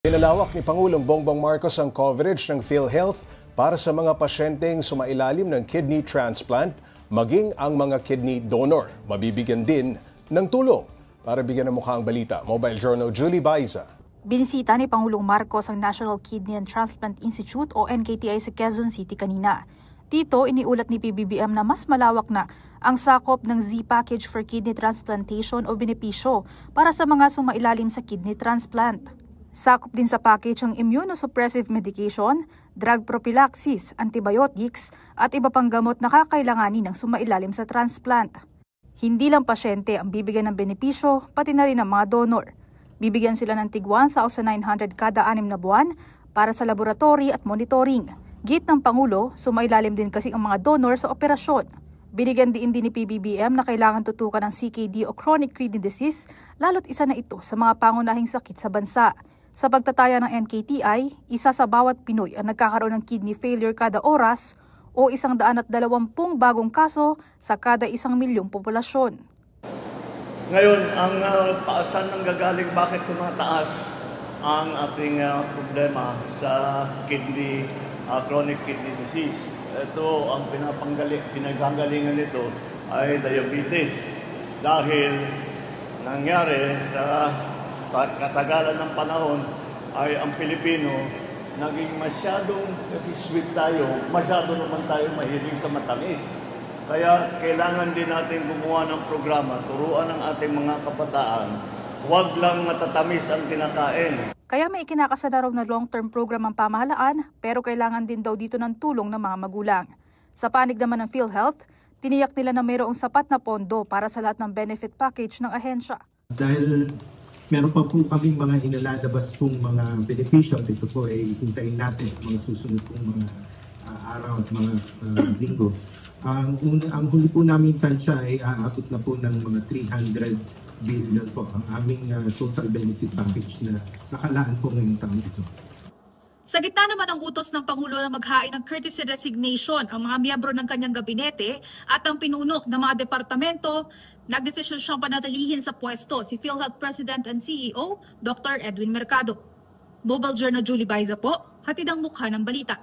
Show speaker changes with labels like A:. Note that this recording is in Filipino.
A: Pinalawak ni Pangulong Bongbong Marcos ang coverage ng PhilHealth para sa mga pasyenteng sumailalim ng kidney transplant, maging ang mga kidney donor. Mabibigyan din ng tulong. Para bigyan ng mukha ang balita, Mobile Journal Julie Baiza.
B: Binisita ni Pangulong Marcos ang National Kidney and Transplant Institute o NKTI sa Quezon City kanina. Dito, iniulat ni PBBM na mas malawak na ang sakop ng Z-Package for Kidney Transplantation o benepisyo para sa mga sumailalim sa kidney transplant. Sakop din sa package ang immunosuppressive medication, drug prophylaxis, antibiotics at iba pang gamot na kakailanganin ng sumailalim sa transplant. Hindi lang pasyente ang bibigyan ng benepisyo, pati na rin ang mga donor. Bibigyan sila ng tig 1,900 kada 6 na buwan para sa laboratory at monitoring. Git ng Pangulo, sumailalim din kasi ang mga donor sa operasyon. Binigyan din ni PBBM na kailangan tutukan ng CKD o chronic kidney disease, lalo't isa na ito sa mga pangunahing sakit sa bansa. Sa pagtataya ng NKTI, isa sa bawat Pinoy ang nagkakaroon ng kidney failure kada oras o 120 bagong kaso sa kada 1 milyong populasyon.
C: Ngayon, ang paasan ng gagaling bakit tumataas ang ating problema sa kidney, chronic kidney disease. Ito ang pinagagalingan nito ay diabetes dahil nangyari sa katagalan ng panahon ay ang Pilipino naging masyadong kasi sweet tayo, masyado naman tayo mahilig sa matamis. Kaya kailangan din natin gumawa ng programa, turuan ng ating mga kabataan, huwag lang matatamis ang kinakain.
B: Kaya may ikinakasana raw na long-term program ang pamahalaan, pero kailangan din daw dito ng tulong ng mga magulang. Sa panig naman ng PhilHealth, tiniyak nila na mayroong sapat na pondo para sa lahat ng benefit package ng ahensya.
D: Dahil meron pa po kaming mga inalalabas pong mga benepisyo, ito po ay hintayin natin sa mga susunod pong mga araw at mga linggo. Ang huli po namin tansya ay aabot na po ng mga 300 billion po ang aming total benefit package na nakalaan po ngayong taon ito.
E: Sa gitna naman ang utos ng Pangulo na maghain ng courtesy resignation ang mga miyembro ng kanyang gabinete at ang pinuno ng mga departamento, nagdesisyon siyang panatilihin sa pwesto si PhilHealth President and CEO Dr. Edwin Mercado. Mobile Journal Julie Baiza po, hatid ang mukha ng balita.